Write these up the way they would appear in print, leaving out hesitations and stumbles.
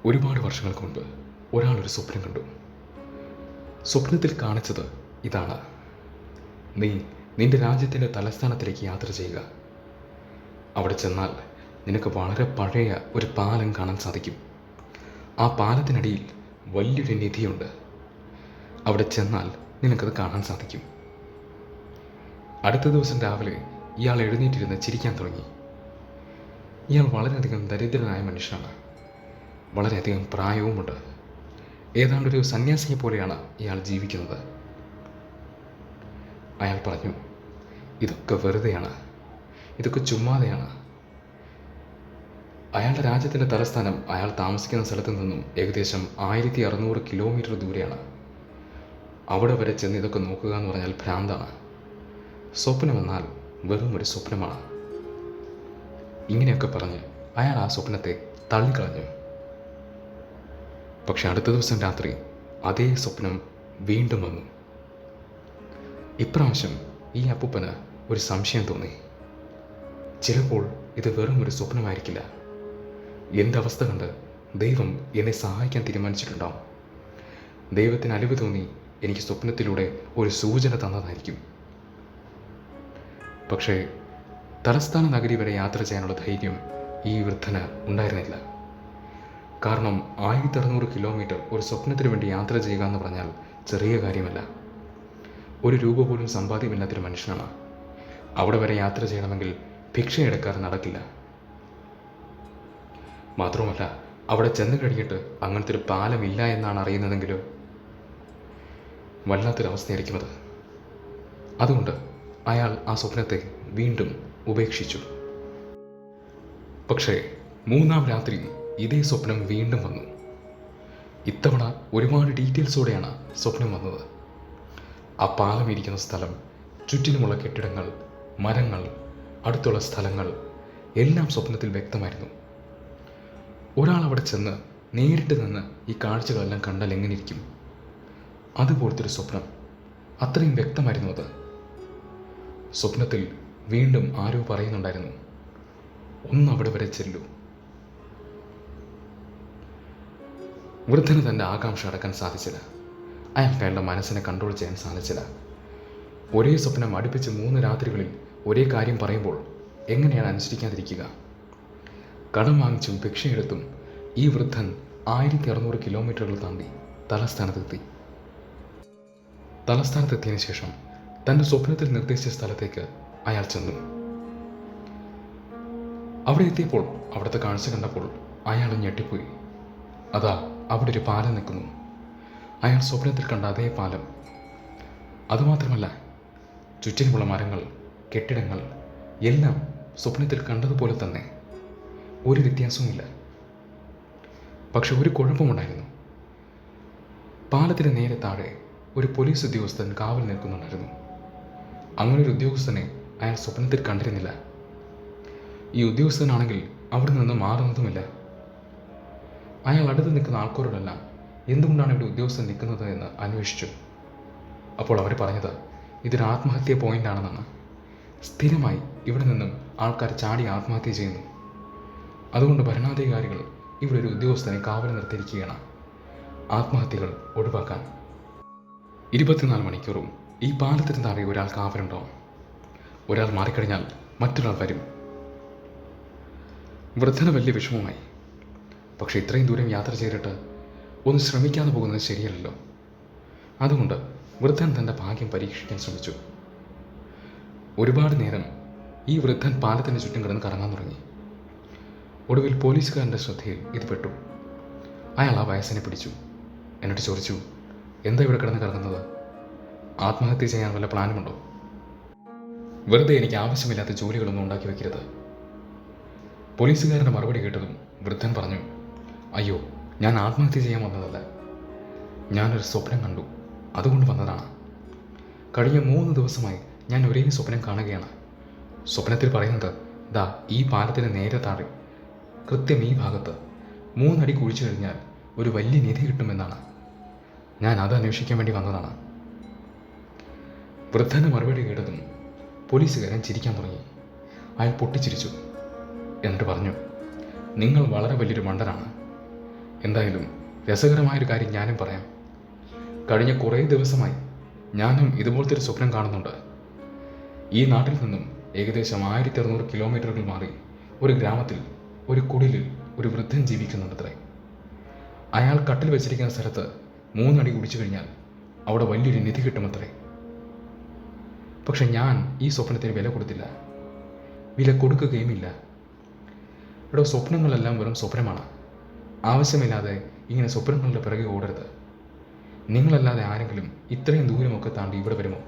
ഒരുപാട് വർഷങ്ങൾക്ക് മുൻപ് ഒരാളൊരു സ്വപ്നം കണ്ടു. സ്വപ്നത്തിൽ കാണിച്ചത് ഇതാണ്: നീ നിന്റെ രാജ്യത്തിൻ്റെ തലസ്ഥാനത്തിലേക്ക് യാത്ര ചെയ്യുക. അവിടെ ചെന്നാൽ നിനക്ക് വളരെ പഴയ ഒരു പാലം കാണാൻ സാധിക്കും. ആ പാലത്തിനടിയിൽ വലിയൊരു നിധിയുണ്ട്. അവിടെ ചെന്നാൽ നിനക്കത് കാണാൻ സാധിക്കും. അടുത്ത ദിവസം രാവിലെ ഇയാൾ എഴുന്നേറ്റിരുന്ന് ചിരിക്കാൻ തുടങ്ങി. ഇയാൾ വളരെയധികം ദരിദ്രനായ മനുഷ്യനാണ്. വളരെയധികം പ്രായവുമുണ്ട്. ഏതാണ്ടൊരു സന്യാസിയെ പോലെയാണ് ഇയാൾ ജീവിക്കുന്നത്. അയാൾ പറഞ്ഞു, ഇതൊക്കെ വെറുതെയാണ്, ഇതൊക്കെ ചുമ്മാതെയാണ്. അയാളുടെ രാജ്യത്തിൻ്റെ തലസ്ഥാനം അയാൾ താമസിക്കുന്ന സ്ഥലത്ത് നിന്നും ഏകദേശം 1600 കിലോമീറ്റർ ദൂരെയാണ്. അവിടെ വരെ ചെന്ന് ഇതൊക്കെ നോക്കുക എന്ന് പറഞ്ഞാൽ ഭ്രാന്താണ്. സ്വപ്നമെന്നാൽ വെറും ഒരു സ്വപ്നമാണ്. ഇങ്ങനെയൊക്കെ പറഞ്ഞ് അയാൾ ആ സ്വപ്നത്തെ തള്ളിക്കളഞ്ഞു. പക്ഷെ അടുത്ത ദിവസം രാത്രി അതേ സ്വപ്നം വീണ്ടും വന്നു. ഇപ്രാവശ്യം ഈ അപ്പൂപ്പന് ഒരു സംശയം തോന്നി. ചിലപ്പോൾ ഇത് വെറും ഒരു സ്വപ്നമായിരിക്കില്ല. എൻ്റെ അവസ്ഥ കണ്ട് ദൈവം എന്നെ സഹായിക്കാൻ തീരുമാനിച്ചിട്ടുണ്ടാവും. ദൈവത്തിന് അലിവ് തോന്നി എനിക്ക് സ്വപ്നത്തിലൂടെ ഒരു സൂചന തന്നതായിരിക്കും. പക്ഷേ തലസ്ഥാന നഗരി വരെ യാത്ര ചെയ്യാനുള്ള ധൈര്യം ഈ വൃദ്ധന് ഉണ്ടായിരുന്നില്ല. കാരണം 1600 കിലോമീറ്റർ ഒരു സ്വപ്നത്തിന് വേണ്ടി യാത്ര ചെയ്യുക എന്ന് പറഞ്ഞാൽ ചെറിയ കാര്യമല്ല. ഒരു രൂപ പോലും സമ്പാദ്യമില്ലാത്തൊരു മനുഷ്യനാണ്. അവിടെ വരെ യാത്ര ചെയ്യണമെങ്കിൽ ഭിക്ഷയെടുക്കാതെ നടക്കില്ല. മാത്രവുമല്ല, അവിടെ ചെന്ന് കഴിഞ്ഞിട്ട് അങ്ങനത്തെ ഒരു പാലമില്ല എന്നാണ് അറിയുന്നതെങ്കിലോ വല്ലാത്തൊരവസ്ഥയായിരിക്കും അത്. അതുകൊണ്ട് അയാൾ ആ സ്വപ്നത്തെ വീണ്ടും ഉപേക്ഷിച്ചു. പക്ഷേ 3-ാം രാത്രി ഇതേ സ്വപ്നം വീണ്ടും വന്നു. ഇത്തവണ ഒരുപാട് ഡീറ്റെയിൽസോടെയാണ് സ്വപ്നം വന്നത്. ആ പാലം ഇരിക്കുന്ന സ്ഥലം, ചുറ്റിനുമുള്ള കെട്ടിടങ്ങൾ, മരങ്ങൾ, അടുത്തുള്ള സ്ഥലങ്ങൾ എല്ലാം സ്വപ്നത്തിൽ വ്യക്തമായിരുന്നു. ഒരാൾ അവിടെ ചെന്ന് നേരിട്ട് നിന്ന് ഈ കാഴ്ചകളെല്ലാം കണ്ടാൽ എങ്ങനെയിരിക്കും? അതുപോലത്തെ ഒരു സ്വപ്നം, അത്രയും വ്യക്തമായിരുന്നു അത്. സ്വപ്നത്തിൽ വീണ്ടും ആരോ പറയുന്നുണ്ടായിരുന്നു, ഒന്ന് അവിടെ വരെ ചെല്ലൂ. വൃദ്ധന് തൻ്റെ ആകാംക്ഷ അടക്കാൻ സാധിച്ചില്ല. അയാൾക്ക് അയാളുടെ മനസ്സിനെ കൺട്രോൾ ചെയ്യാൻ സാധിച്ചില്ല. ഒരേ സ്വപ്നം അടുപ്പിച്ച് 3 രാത്രികളിൽ ഒരേ കാര്യം പറയുമ്പോൾ എങ്ങനെയാണ് അനുസരിക്കാതിരിക്കുക? കടം വാങ്ങിച്ചും ഭിക്ഷയെടുത്തും ഈ വൃദ്ധൻ 1600 കിലോമീറ്ററുകൾ താണ്ടി തലസ്ഥാനത്തെത്തി. തലസ്ഥാനത്തെത്തിയതിനു ശേഷം തൻ്റെ സ്വപ്നത്തിൽ നിർദ്ദേശിച്ച സ്ഥലത്തേക്ക് അയാൾ ചെന്നു. അവിടെ എത്തിയപ്പോൾ അവിടുത്തെ കാഴ്ച കണ്ടപ്പോൾ അയാൾ ഞെട്ടിപ്പോയി. അതാ അവിടെ ഒരു പാലം നിൽക്കുന്നു. അയാൾ സ്വപ്നത്തിൽ കണ്ട അതേ പാലം. അതുമാത്രമല്ല, ചുറ്റിനുമുള്ള മരങ്ങൾ, കെട്ടിടങ്ങൾ എല്ലാം സ്വപ്നത്തിൽ കണ്ടതുപോലെ തന്നെ. ഒരു വ്യത്യാസവുമില്ല. പക്ഷെ ഒരു കുഴപ്പമുണ്ടായിരുന്നു. പാലത്തിന് നേരെ താഴെ ഒരു പോലീസ് ഉദ്യോഗസ്ഥൻ കാവൽ നിൽക്കുന്നുണ്ടായിരുന്നു. അങ്ങനൊരു ഉദ്യോഗസ്ഥനെ അയാൾ സ്വപ്നത്തിൽ കണ്ടിരുന്നില്ല. ഈ ഉദ്യോഗസ്ഥനാണെങ്കിൽ അവിടെ നിന്ന് മാറുന്നതുമില്ല. അയാൾ അടുത്ത് നിൽക്കുന്ന ആൾക്കാരോടെല്ലാം എന്തുകൊണ്ടാണ് ഇവിടെ ഉദ്യോഗസ്ഥൻ നിൽക്കുന്നത് എന്ന് അന്വേഷിച്ചു. അപ്പോൾ അവർ പറഞ്ഞത് ഇതൊരു ആത്മഹത്യ പോയിൻ്റാണെന്നാണ്. സ്ഥിരമായി ഇവിടെ നിന്നും ആൾക്കാർ ചാടി ആത്മഹത്യ ചെയ്യുന്നു. അതുകൊണ്ട് ഭരണാധികാരികൾ ഇവിടെ ഒരു ഉദ്യോഗസ്ഥനെ കാവൽ നിർത്തിയിരിക്കുകയാണ്, ആത്മഹത്യകൾ ഒഴിവാക്കാൻ. 24 മണിക്കൂറും ഈ പാലത്തിന് താഴെ ഒരാൾ കാവലുണ്ടാവും. ഒരാൾ മാറിക്കഴിഞ്ഞാൽ മറ്റൊരാൾ വരും. വൃദ്ധന് വലിയ വിഷമമായി. പക്ഷെ ഇത്രയും ദൂരം യാത്ര ചെയ്തിട്ട് ഒന്ന് ശ്രമിക്കാതെ പോകുന്നത് ശരിയല്ലല്ലോ. അതുകൊണ്ട് വൃദ്ധൻ തൻ്റെ ഭാഗ്യം പരീക്ഷിക്കാൻ ശ്രമിച്ചു. ഒരുപാട് നേരം ഈ വൃദ്ധൻ പാലത്തിൻ്റെ ചുറ്റും കിടന്ന് കറങ്ങാൻ തുടങ്ങി. ഒടുവിൽ പോലീസുകാരൻ്റെ ശ്രദ്ധയിൽ ഇത് പെട്ടു. അയാൾ ആ വയസ്സിനെ പിടിച്ചു. എന്നിട്ട് ചോദിച്ചു, എന്താ ഇവിടെ കിടന്ന് കറങ്ങുന്നത്? ആത്മഹത്യ ചെയ്യാൻ വല്ല പ്ലാനുമുണ്ടോ? വെറുതെ എനിക്ക് ആവശ്യമില്ലാത്ത ജോലികളൊന്നും ഉണ്ടാക്കി വയ്ക്കരുത്. പോലീസുകാരൻ്റെ മറുപടി കേട്ടതും വൃദ്ധൻ പറഞ്ഞു, അയ്യോ, ഞാൻ ആത്മഹത്യ ചെയ്യാൻ വന്നതല്ല. ഞാനൊരു സ്വപ്നം കണ്ടു, അതുകൊണ്ട് വന്നതാണ്. കഴിഞ്ഞ 3 ദിവസമായി ഞാൻ ഒരേ സ്വപ്നം കാണുകയാണ്. സ്വപ്നത്തിൽ പറയുന്നത് ദാ ഈ പാലത്തിന് നേരെ താഴെ കൃത്യം ഈ ഭാഗത്ത് 3 അടി കുഴിച്ചു കഴിഞ്ഞാൽ ഒരു വലിയ നിധി കിട്ടുമെന്നാണ്. ഞാൻ അത് അന്വേഷിക്കാൻ വേണ്ടി വന്നതാണ്. വൃദ്ധൻ്റെ മറുപടി കേട്ടതും പോലീസുകാരൻ ചിരിക്കാൻ തുടങ്ങി. അയാൾ പൊട്ടിച്ചിരിച്ചു. എന്നിട്ട് പറഞ്ഞു, നിങ്ങൾ വളരെ വലിയൊരു മണ്ടനാണ്. എന്തായാലും രസകരമായൊരു കാര്യം ഞാനും പറയാം. കഴിഞ്ഞ കുറേ ദിവസമായി ഞാനും ഇതുപോലത്തെ ഒരു സ്വപ്നം കാണുന്നുണ്ട്. ഈ നാട്ടിൽ നിന്നും ഏകദേശം 1600 കിലോമീറ്ററുകൾ മാറി ഒരു ഗ്രാമത്തിൽ ഒരു കുടിലിൽ ഒരു വൃദ്ധൻ ജീവിക്കുന്നുണ്ടത്രേ. അയാൾ കട്ടിൽ വെച്ചിരിക്കുന്ന സ്ഥലത്ത് 3 അടി കുടിച്ചു കഴിഞ്ഞാൽ അവിടെ വലിയൊരു നിധി കിട്ടുമത്രേ. പക്ഷെ ഞാൻ ഈ സ്വപ്നത്തിന് വില കൊടുത്തില്ല, വില കൊടുക്കുകയുമില്ല. ഇവിടെ സ്വപ്നങ്ങളെല്ലാം വെറും സ്വപ്നമാണ്. ആവശ്യമില്ലാതെ ഇങ്ങനെ സ്വപ്നങ്ങളുടെ പിറകെ ഓടരുത്. നിങ്ങളല്ലാതെ ആരെങ്കിലും ഇത്രയും ദൂരമൊക്കെ താണ്ടി ഇവിടെ വരുമോ?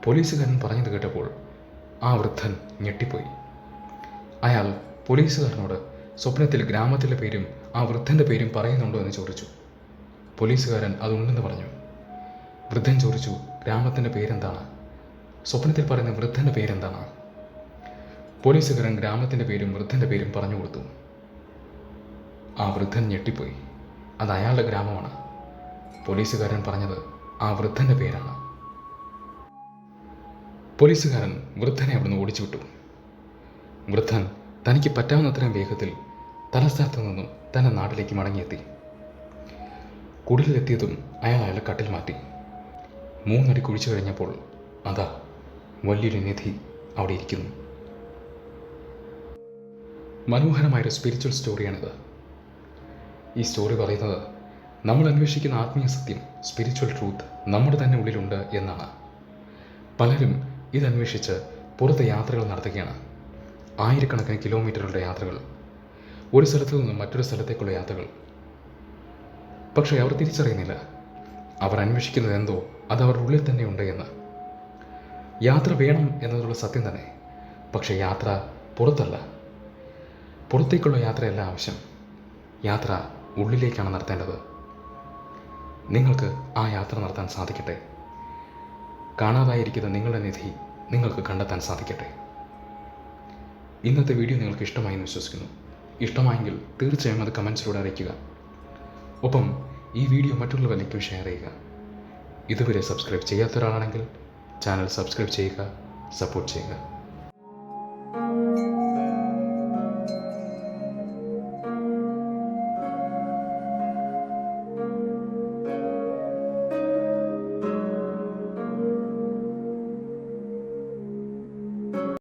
പോലീസുകാരൻ പറഞ്ഞത് കേട്ടപ്പോൾ ആ വൃദ്ധൻ ഞെട്ടിപ്പോയി. അയാൾ പോലീസുകാരനോട് സ്വപ്നത്തിൽ ഗ്രാമത്തിലെ പേരും ആ വൃദ്ധൻ്റെ പേരും പറയുന്നുണ്ടോ എന്ന് ചോദിച്ചു. പോലീസുകാരൻ അതുണ്ടെന്ന് പറഞ്ഞു. വൃദ്ധൻ ചോദിച്ചു, ഗ്രാമത്തിൻ്റെ പേരെന്താണ്? സ്വപ്നത്തിൽ പറയുന്ന വൃദ്ധൻ്റെ പേരെന്താണ്? പോലീസുകാരൻ ഗ്രാമത്തിൻ്റെ പേരും വൃദ്ധൻ്റെ പേരും പറഞ്ഞു കൊടുത്തു. ആ വൃദ്ധൻ ഞെട്ടിപ്പോയി. അത് അയാളുടെ ഗ്രാമമാണ്. പോലീസുകാരൻ പറഞ്ഞത് ആ വൃദ്ധൻ്റെ പേരാണ്. പോലീസുകാരൻ വൃദ്ധനെ അവിടുന്ന് ഓടിച്ചു വിട്ടു. വൃദ്ധൻ തനിക്ക് പറ്റാവുന്നത്രയും വേഗത്തിൽ തലസ്ഥാനത്ത് നിന്നും തൻ്റെ നാട്ടിലേക്ക് മടങ്ങിയെത്തി. കുടിലെത്തിയതും അയാളുടെ കട്ടിൽ മാറ്റി. 3 അടി കുഴിച്ചു കഴിഞ്ഞപ്പോൾ അതാ വലിയൊരു നിധി അവിടെ ഇരിക്കുന്നു. മനോഹരമായൊരു സ്പിരിച്വൽ സ്റ്റോറിയാണിത്. ഈ സ്റ്റോറി പറയുന്നത് നമ്മൾ അന്വേഷിക്കുന്ന ആത്മീയ സത്യം, സ്പിരിച്വൽ ട്രൂത്ത് നമ്മുടെ തന്നെ ഉള്ളിലുണ്ട് എന്നാണ്. പലരും ഇതന്വേഷിച്ച് പുറത്ത് യാത്രകൾ നടത്തുകയാണ്. ആയിരക്കണക്കിന് കിലോമീറ്ററുകളുടെ യാത്രകൾ, ഒരു സ്ഥലത്തു നിന്നും മറ്റൊരു സ്ഥലത്തേക്കുള്ള യാത്രകൾ. പക്ഷേ അവർ തിരിച്ചറിയുന്നില്ല അവർ അന്വേഷിക്കുന്നത് എന്തോ അത് അവരുടെ ഉള്ളിൽ തന്നെ ഉണ്ട് എന്ന്. യാത്ര വേണം എന്നതുള്ള സത്യം തന്നെ. പക്ഷേ യാത്ര പുറത്തല്ല, പുറത്തേക്കുള്ള യാത്രയല്ല ആവശ്യം. യാത്ര ഉള്ളിലേക്കാണ് നടത്തേണ്ടത്. നിങ്ങൾക്ക് ആ യാത്ര നടത്താൻ സാധിക്കട്ടെ. കാണാതായിരിക്കുന്ന നിങ്ങളുടെ നിധി നിങ്ങൾക്ക് കണ്ടെത്താൻ സാധിക്കട്ടെ. ഇന്നത്തെ വീഡിയോ നിങ്ങൾക്ക് ഇഷ്ടമായി എന്ന് വിശ്വസിക്കുന്നു. ഇഷ്ടമായെങ്കിൽ തീർച്ചയായും അത് കമൻസിലൂടെ അറിയിക്കുക. ഒപ്പം ഈ വീഡിയോ മറ്റുള്ളവരിലേക്കും ഷെയർ ചെയ്യുക. ഇതുവരെ സബ്സ്ക്രൈബ് ചെയ്യാത്ത ഒരാളാണെങ്കിൽ ചാനൽ സബ്സ്ക്രൈബ് ചെയ്യുക, സപ്പോർട്ട് ചെയ്യുക.